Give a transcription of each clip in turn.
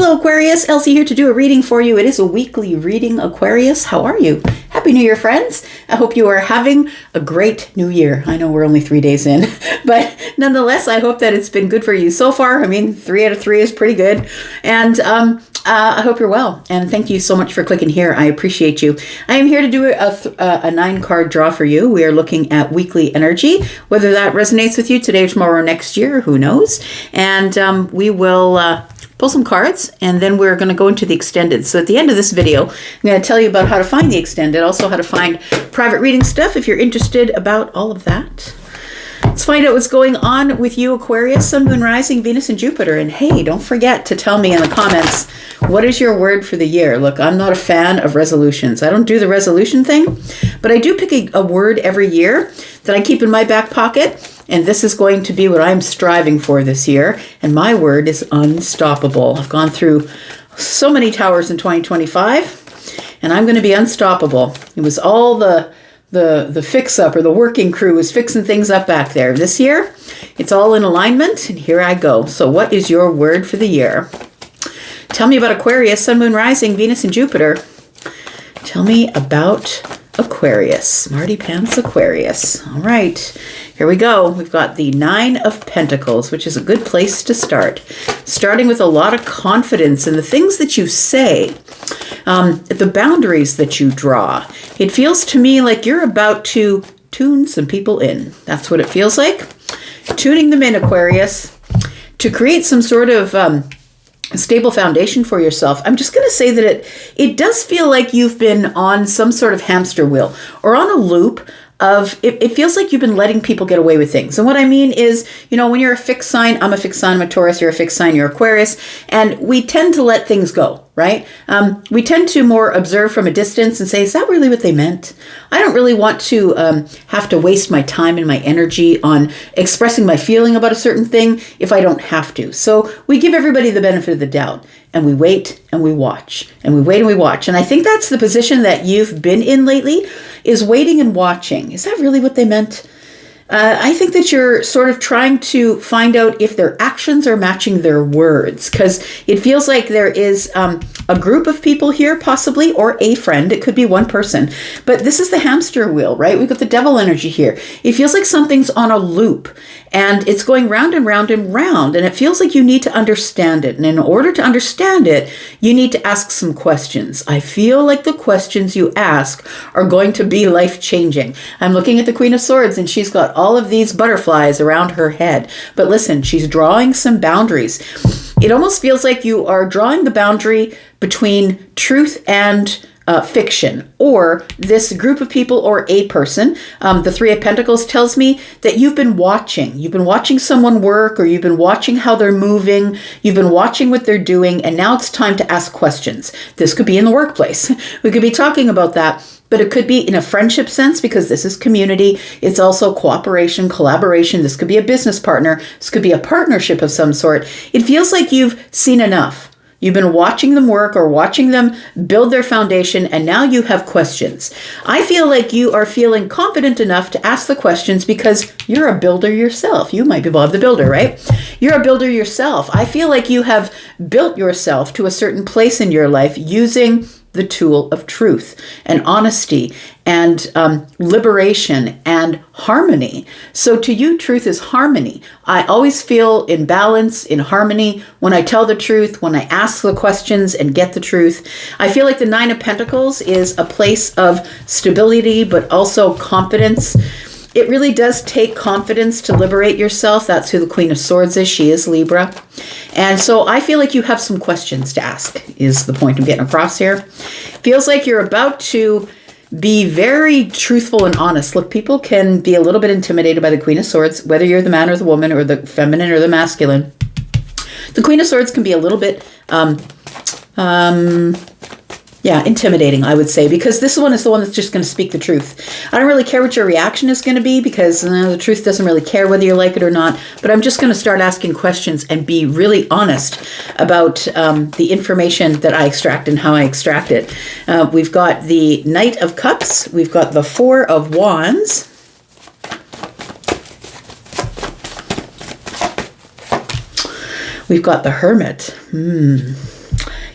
Hello Aquarius, Elsie here to do a reading for you. It is a weekly reading, Aquarius. How are you? Happy New Year, friends. I hope you are having a great new year. I know we're only 3 days in, but nonetheless, I hope that it's been good for you so far. I mean, 3 out of 3 is pretty good. And I hope you're well. And thank you so much for clicking here. I appreciate you. I am here to do a 9-card draw for you. We are looking at weekly energy, whether that resonates with you today, tomorrow, or next year, who knows. And we will pull some cards, and then we're going to go into the extended. So at the end of this video, I'm going to tell you about how to find the extended, also how to find private reading stuff if you're interested about all of that. Let's find out what's going on with you, Aquarius, Sun, Moon, Rising, Venus, and Jupiter. And hey, don't forget to tell me in the comments, what is your word for the year? Look, I'm not a fan of resolutions. I don't do the resolution thing, but I do pick a word every year that I keep in my back pocket. And this is going to be what I'm striving for this year. And my word is unstoppable. I've gone through so many towers in 2025, and I'm going to be unstoppable. It was all the fix-up, or the working crew was fixing things up back there. This year, it's all in alignment, and here I go. So what is your word for the year? Tell me about Aquarius, Sun, Moon, Rising, Venus, and Jupiter. Tell me about Aquarius. Marty Pants Aquarius. All right, here we go. We've got the 9 of Pentacles, which is a good place to start. Starting with a lot of confidence in the things that you say, the boundaries that you draw. It feels to me like you're about to tune some people in. That's what it feels like. Tuning them in, Aquarius, to create some sort of a stable foundation for yourself. I'm just going to say that it does feel like you've been on some sort of hamster wheel or on a loop of, it feels like you've been letting people get away with things. And what I mean is, you know, when you're a fixed sign, I'm a fixed sign, I'm a Taurus, you're a fixed sign, you're Aquarius, and we tend to let things go, right? We tend to more observe from a distance and say, is that really what they meant? I don't really want to have to waste my time and my energy on expressing my feeling about a certain thing if I don't have to. So we give everybody the benefit of the doubt, and we wait and we watch, and we wait and we watch. And I think that's the position that you've been in lately, is waiting and watching. Is that really what they meant? I think that you're sort of trying to find out if their actions are matching their words, because it feels like there is a group of people here, possibly, or a friend. It could be one person, but this is the hamster wheel, right? We've got the devil energy here. It feels like something's on a loop, and it's going round and round and round, and it feels like you need to understand it. And in order to understand it, you need to ask some questions. I feel like the questions you ask are going to be life-changing. I'm looking at the Queen of Swords, and she's got all of these butterflies around her head. But listen, she's drawing some boundaries. It almost feels like you are drawing the boundary between truth and fiction, or this group of people or a person. The 3 of Pentacles tells me that you've been watching. You've been watching someone work, or you've been watching how they're moving. You've been watching what they're doing, and now it's time to ask questions. This could be in the workplace. We could be talking about that. But it could be in a friendship sense, because this is community. It's also cooperation, collaboration. This could be a business partner. This could be a partnership of some sort. It feels like you've seen enough. You've been watching them work or watching them build their foundation, and now you have questions. I feel like you are feeling confident enough to ask the questions because you're a builder yourself. You might be Bob the Builder, right? You're a builder yourself. I feel like you have built yourself to a certain place in your life using the tool of truth and honesty and liberation and harmony. So to you, truth is harmony. I always feel in balance, in harmony, when I tell the truth, when I ask the questions and get the truth. I feel like the 9 of Pentacles is a place of stability, but also confidence. It really does take confidence to liberate yourself. That's who the Queen of Swords is. She is Libra. And so I feel like you have some questions to ask, is the point I'm getting across here. Feels like you're about to be very truthful and honest. Look, people can be a little bit intimidated by the Queen of Swords, whether you're the man or the woman or the feminine or the masculine. The Queen of Swords can be a little bit intimidating, I would say, because this one is the one that's just going to speak the truth. I don't really care what your reaction is going to be, because the truth doesn't really care whether you like it or not, but I'm just going to start asking questions and be really honest about the information that I extract and how I extract it. We've got the Knight of Cups. We've got the 4 of Wands. We've got the Hermit.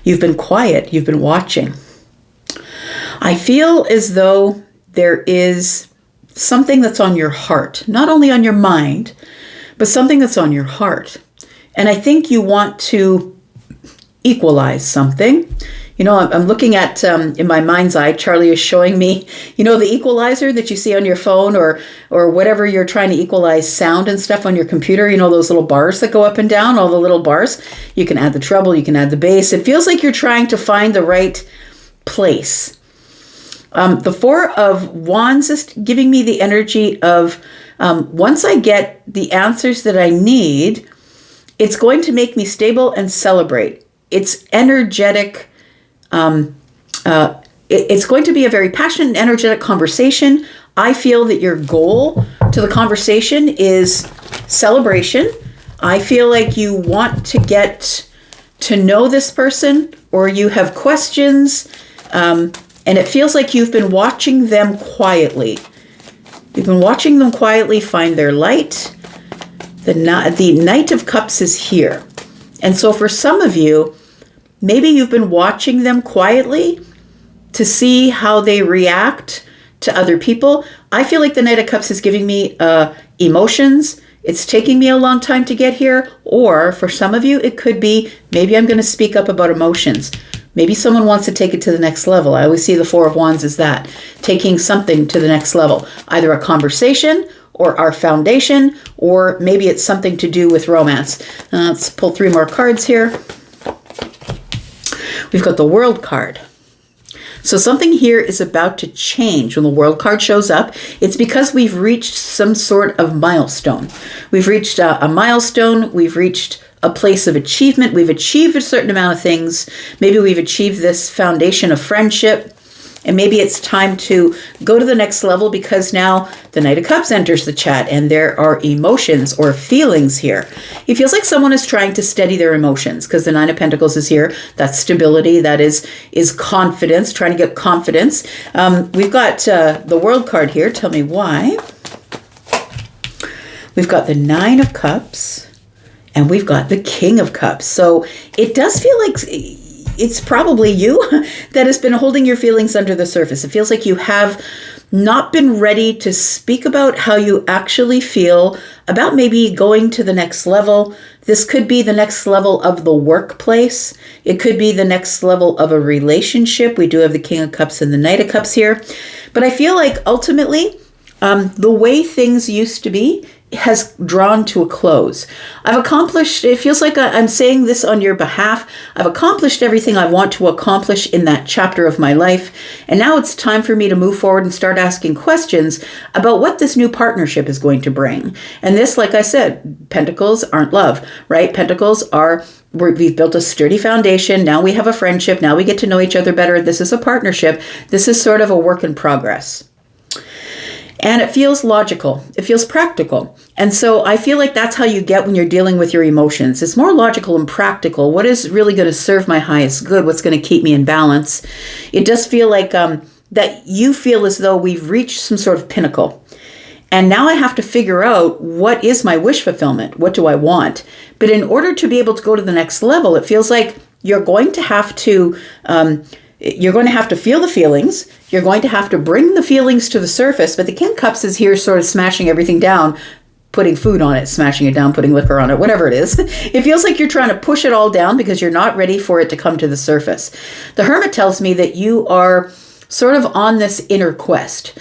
You've been quiet. You've been watching. I feel as though there is something that's on your heart, not only on your mind, but something that's on your heart. And I think you want to equalize something. You know, I'm looking at, in my mind's eye, Charlie is showing me, you know, the equalizer that you see on your phone or whatever you're trying to equalize sound and stuff on your computer. You know, those little bars that go up and down, all the little bars. You can add the treble, you can add the bass. It feels like you're trying to find the right place. The Four of Wands is giving me the energy of once I get the answers that I need, it's going to make me stable and celebrate. It's energetic. It's going to be a very passionate and energetic conversation. I feel that your goal to the conversation is celebration. I feel like you want to get to know this person, or you have questions, and it feels like you've been watching them quietly. You've been watching them quietly find their light. The Knight of Cups is here. And so for some of you, maybe you've been watching them quietly to see how they react to other people. I feel like the Knight of Cups is giving me emotions. It's taking me a long time to get here. Or for some of you, it could be, maybe I'm going to speak up about emotions. Maybe someone wants to take it to the next level. I always see the Four of Wands as that, taking something to the next level, either a conversation or our foundation, or maybe it's something to do with romance. Let's pull 3 more cards here. We've got the World card. So something here is about to change. When the World card shows up, it's because we've reached some sort of milestone. We've reached a milestone. We've reached a place of achievement. We've achieved a certain amount of things. Maybe we've achieved this foundation of friendship. And maybe it's time to go to the next level because now the Knight of Cups enters the chat and there are emotions or feelings here. It feels like someone is trying to steady their emotions because the Nine of Pentacles is here. That's stability. That is confidence, trying to get confidence. We've got the World card here. Tell me why. We've got the Nine of Cups and we've got the King of Cups. So it does feel like it's probably you that has been holding your feelings under the surface. It feels like you have not been ready to speak about how you actually feel about maybe going to the next level. This could be the next level of the workplace. It could be the next level of a relationship. We do have the King of Cups and the Knight of Cups here. But I feel like ultimately, the way things used to be has drawn to a close. I've accomplished, it feels like I'm saying this on your behalf, I've accomplished everything I want to accomplish in that chapter of my life. And now it's time for me to move forward and start asking questions about what this new partnership is going to bring. And this, like I said, Pentacles aren't love, right? Pentacles are, we've built a sturdy foundation. Now we have a friendship. Now we get to know each other better. This is a partnership. This is sort of a work in progress. And it feels logical. It feels practical. And so I feel like that's how you get when you're dealing with your emotions. It's more logical and practical. What is really going to serve my highest good? What's going to keep me in balance? It does feel like that you feel as though we've reached some sort of pinnacle. And now I have to figure out, what is my wish fulfillment? What do I want? But in order to be able to go to the next level, it feels like you're going to have to feel the feelings. You're going to have to bring the feelings to the surface. But the King of Cups is here sort of smashing everything down, putting food on it, smashing it down, putting liquor on it, whatever it is. It feels like you're trying to push it all down because you're not ready for it to come to the surface. The Hermit tells me that you are sort of on this inner quest,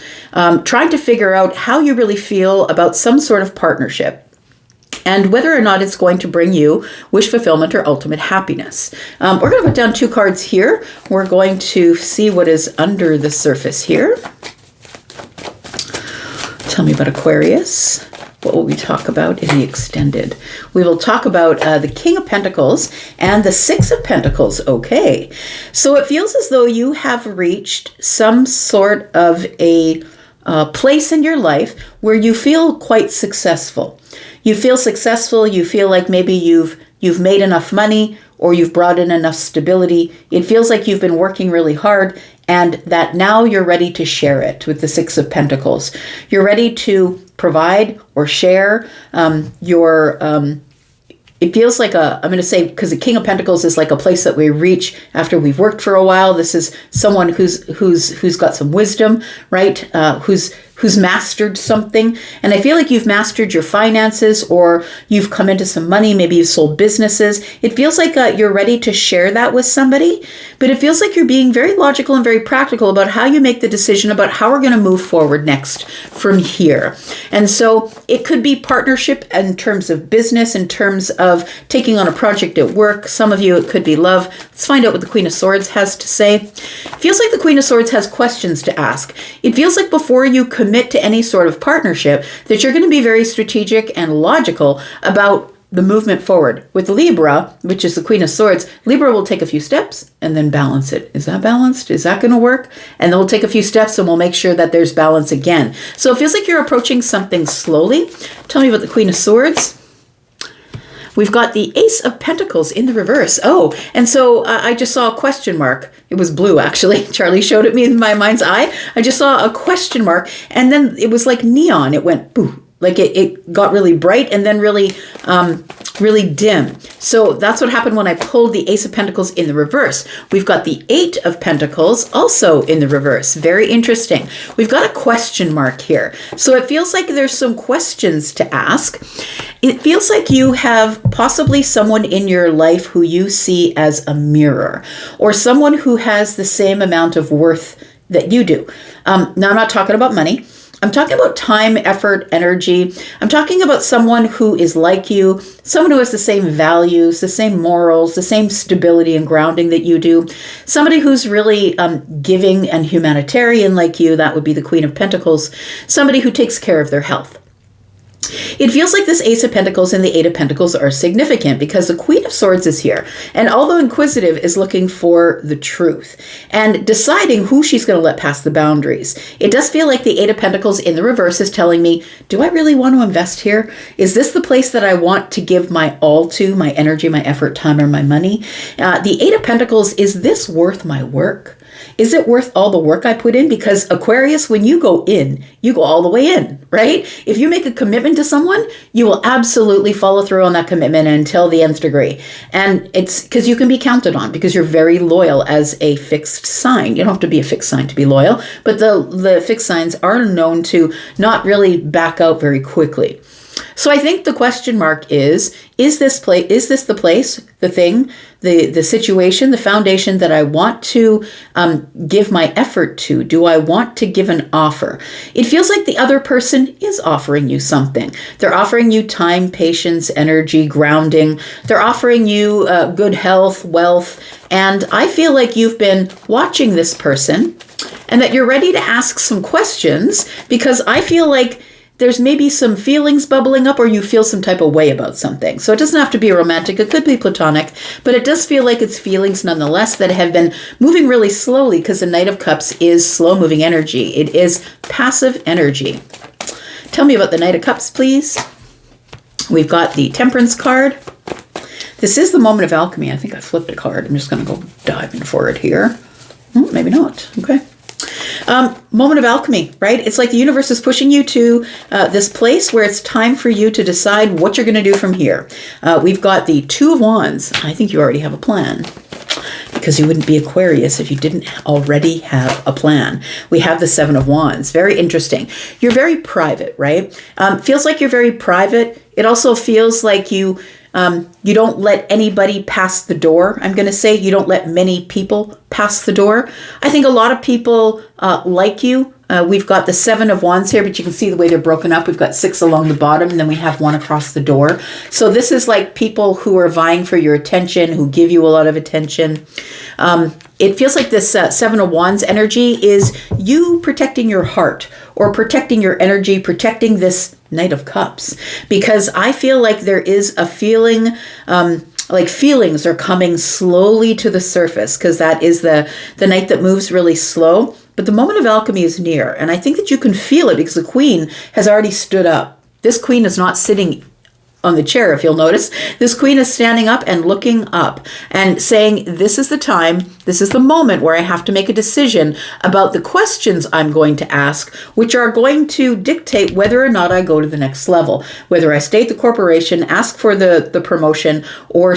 trying to figure out how you really feel about some sort of partnership, and whether or not it's going to bring you wish fulfillment or ultimate happiness. We're going to put down 2 cards here. We're going to see what is under the surface here. Tell me about Aquarius. What will we talk about in the extended? We will talk about the King of Pentacles and the Six of Pentacles. Okay. So it feels as though you have reached some sort of a place in your life where you feel quite successful. You feel successful. You feel like maybe you've made enough money or you've brought in enough stability. It feels like you've been working really hard and that now you're ready to share it with the Six of Pentacles. You're ready to provide or share your it feels like I'm going to say, because the King of Pentacles is like a place that we reach after we've worked for a while. This is someone who's got some wisdom, right? Who's mastered something. And I feel like you've mastered your finances, or you've come into some money. Maybe you've sold businesses. It feels like you're ready to share that with somebody, but it feels like you're being very logical and very practical about how you make the decision about how we're going to move forward next from here. And so it could be partnership in terms of business, in terms of taking on a project at work. Some of you, it could be love. Let's find out what the Queen of Swords has to say. It feels like the Queen of Swords has questions to ask. It feels like before you commit to any sort of partnership, that you're going to be very strategic and logical about the movement forward. With Libra, which is the Queen of Swords, Libra will take a few steps and then balance it. Is that balanced? Is that going to work? And then we'll take a few steps and we'll make sure that there's balance again. So it feels like you're approaching something slowly. Tell me about the Queen of Swords. We've got the Ace of Pentacles in the reverse. Oh, and so I just saw a question mark. It was blue, actually. Charlie showed it me in my mind's eye. I just saw a question mark, and then it was like neon. It went boo. Like it got really bright and then really dim. So that's what happened when I pulled the Ace of Pentacles in the reverse. We've got the Eight of Pentacles also in the reverse. Very interesting. We've got a question mark here. So it feels like there's some questions to ask. It feels like you have possibly someone in your life who you see as a mirror, or someone who has the same amount of worth that you do. Now, I'm not talking about money. I'm talking about time, effort, energy. I'm talking about someone who is like you, someone who has the same values, the same morals, the same stability and grounding that you do. Somebody who's really giving and humanitarian like you. That would be the Queen of Pentacles. Somebody who takes care of their health. It feels like this Ace of Pentacles and the Eight of Pentacles are significant because the Queen of Swords is here. And although inquisitive, is looking for the truth and deciding who she's going to let pass the boundaries. It does feel like the Eight of Pentacles in the reverse is telling me, do I really want to invest here? Is this the place that I want to give my all to, my energy, my effort, time, or my money? The Eight of Pentacles, is this worth my work? Is it worth all the work I put in? Because Aquarius, when you go in, you go all the way in, right? If you make a commitment to someone, you will absolutely follow through on that commitment until the nth degree. And it's because you can be counted on, because you're very loyal as a fixed sign. You don't have to be a fixed sign to be loyal, but the fixed signs are known to not really back out very quickly. So I think the question mark is this the place, the thing, the situation, the foundation that I want to give my effort to? Do I want to give an offer? It feels like the other person is offering you something. They're offering you time, patience, energy, grounding. They're offering you good health, wealth. And I feel like you've been watching this person and that you're ready to ask some questions, because I feel like there's maybe some feelings bubbling up, or you feel some type of way about something. So it doesn't have to be romantic. It could be platonic, but it does feel like it's feelings nonetheless that have been moving really slowly, because the Knight of Cups is slow moving energy. It is passive energy. Tell me about the Knight of Cups, please. We've got the Temperance card. This is the moment of alchemy. I think I flipped a card. I'm just going to go diving for it here. Maybe not. Okay. Moment of alchemy, right? It's like the universe is pushing you to this place where it's time for you to decide what you're going to do from here. We've got the Two of Wands. I think you already have a plan, because you wouldn't be Aquarius if you didn't already have a plan. We have the Seven of Wands. Very interesting. You're very private, right? Feels like you're very private. It also feels like you don't let anybody pass the door. I'm going to say you don't let many people pass the door. I think a lot of people like you. We've got the Seven of Wands here, but you can see the way they're broken up. We've got 6 along the bottom, and then we have 1 across the door. So this is like people who are vying for your attention, who give you a lot of attention. It feels like this Seven of Wands energy is you protecting your heart, or protecting your energy, protecting this Knight of Cups, because I feel like there is a feeling, like feelings are coming slowly to the surface, because that is the Knight that moves really slow. But the moment of alchemy is near, and I think that you can feel it because the Queen has already stood up. This Queen is not sitting on the chair, if you'll notice. This queen is standing up and looking up and saying, this is the time, this is the moment where I have to make a decision about the questions I'm going to ask, which are going to dictate whether or not I go to the next level, whether I stay at the corporation, ask for the promotion, or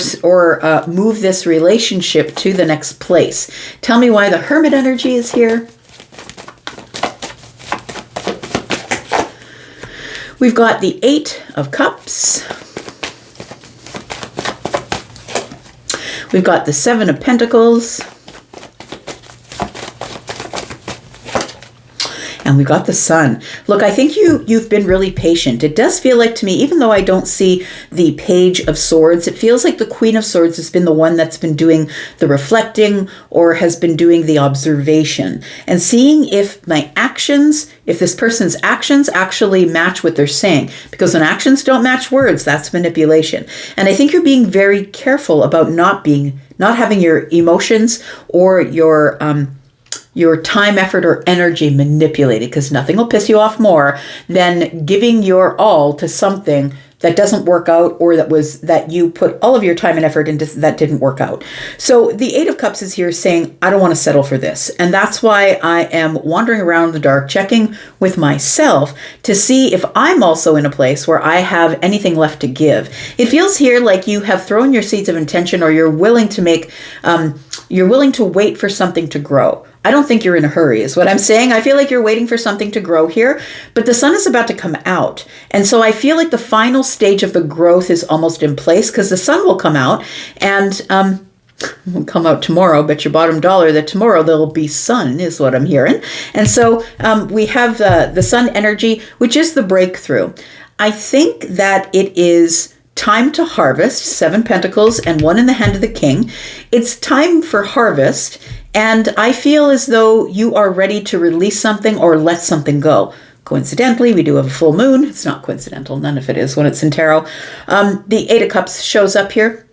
move this relationship to the next place. Tell me why the Hermit energy is here. We've got the Eight of Cups. We've got the Seven of Pentacles. And we've got the Sun. Look, I think you've been really patient. It does feel like to me, even though I don't see the Page of Swords, it feels like the Queen of Swords has been the one that's been doing the reflecting or has been doing the observation and seeing if my actions, if this person's actions actually match what they're saying. Because when actions don't match words, that's manipulation. And I think you're being very careful about not having your emotions or your time, effort, or energy manipulated, because nothing will piss you off more than giving your all to something that doesn't work out, or that you put all of your time and effort into that didn't work out. So the Eight of Cups is here saying, I don't want to settle for this. And that's why I am wandering around in the dark, checking with myself to see if I'm also in a place where I have anything left to give. It feels here like you have thrown your seeds of intention, or you're willing to wait for something to grow. I don't think you're in a hurry is what I'm saying. I feel like you're waiting for something to grow here, but the sun is about to come out. And so I feel like the final stage of the growth is almost in place, because the sun will come out and will come out tomorrow. Bet your bottom dollar that tomorrow there'll be sun is what I'm hearing. And so we have the sun energy, which is the breakthrough. I think that it is time to harvest. Seven Pentacles and one in the hand of the King. It's time for harvest. And I feel as though you are ready to release something or let something go. Coincidentally, we do have a full moon. It's not coincidental. None of it is when it's in tarot. The Eight of Cups shows up here.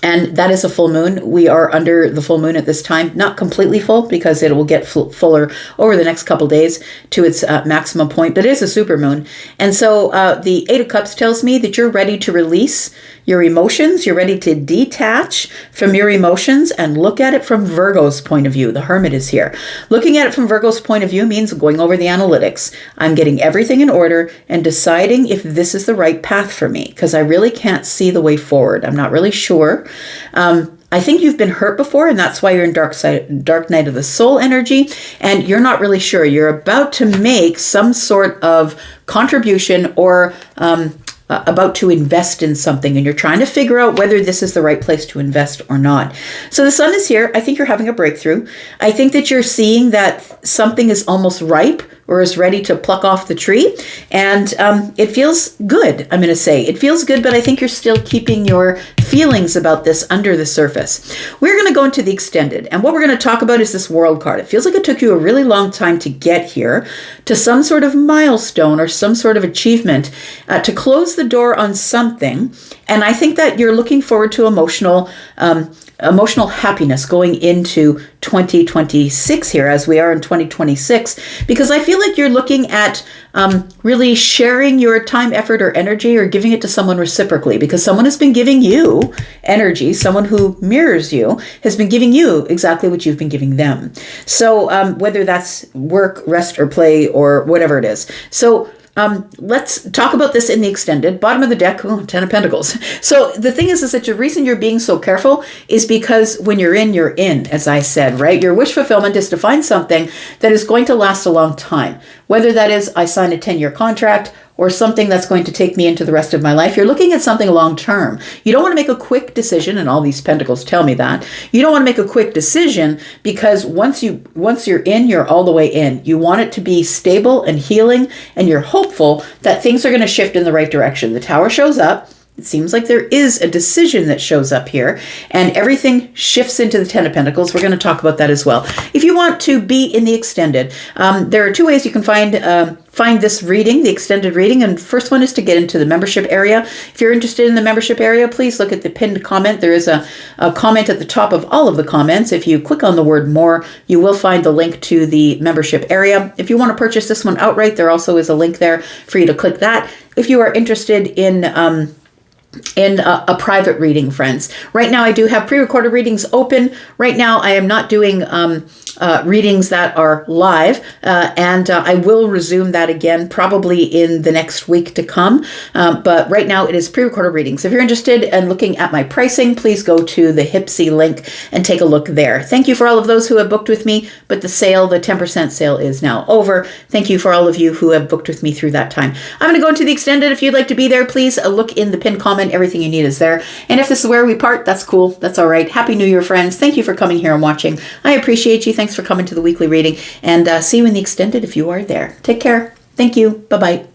And that is a full moon. We are under the full moon at this time. Not completely full, because it will get fuller over the next couple days to its maximum point. But it is a super moon. And so the Eight of Cups tells me that you're ready to release your emotions. You're ready to detach from your emotions and look at it from Virgo's point of view. The Hermit is here. Looking at it from Virgo's point of view means going over the analytics. I'm getting everything in order and deciding if this is the right path for me, because I really can't see the way forward. I'm not really sure. I think you've been hurt before, and that's why you're in dark night of the soul energy, and you're not really sure. You're about to make some sort of contribution or about to invest in something, and you're trying to figure out whether this is the right place to invest or not. So the sun is here. I think you're having a breakthrough. I think that you're seeing that something is almost ripe or is ready to pluck off the tree. And it feels good, I'm going to say. It feels good, but I think you're still keeping your feelings about this under the surface. We're going to go into the extended. And what we're going to talk about is this World card. It feels like it took you a really long time to get here, to some sort of milestone or some sort of achievement, to close the door on something. And I think that you're looking forward to emotional happiness going into 2026 here, as we are in 2026, because I feel like you're looking at really sharing your time, effort, or energy, or giving it to someone reciprocally, because someone has been giving you energy. Someone who mirrors you has been giving you exactly what you've been giving them. So whether that's work, rest, or play, or whatever it is. So let's talk about this in the extended. Bottom of the deck, Ten of Pentacles. So the thing is that the reason you're being so careful is because when you're in, as I said, right? Your wish fulfillment is to find something that is going to last a long time. Whether that is, I sign a 10-year contract, or something that's going to take me into the rest of my life. You're looking at something long term. You don't want to make a quick decision, and all these pentacles tell me that. You don't want to make a quick decision, because once you're in, you're all the way in. You want it to be stable and healing, and you're hopeful that things are going to shift in the right direction. The Tower shows up. It seems like there is a decision that shows up here, and everything shifts into the Ten of Pentacles. We're going to talk about that as well. If you want to be in the extended, there are two ways you can find this reading, the extended reading. And first one is to get into the membership area. If you're interested in the membership area, please look at the pinned comment. There is a comment at the top of all of the comments. If you click on the word more, you will find the link to the membership area. If you want to purchase this one outright, there also is a link there for you to click that. If you are interested in in a private reading, friends. Right now, I do have pre-recorded readings open. Right now, I am not doing readings that are live, and I will resume that again probably in the next week to come. But right now, it is pre-recorded readings. If you're interested in looking at my pricing, please go to the Hypsee link and take a look there. Thank you for all of those who have booked with me, but the 10% sale is now over. Thank you for all of you who have booked with me through that time. I'm going to go into the extended. If you'd like to be there, please look in the pinned comment. Everything you need is there. And if this is where we part, that's cool. That's all right. Happy New Year, friends. Thank you for coming here and watching. I appreciate you. Thanks for coming to the weekly reading, and see you in the extended if you are there. Take care. Thank you. Bye-bye.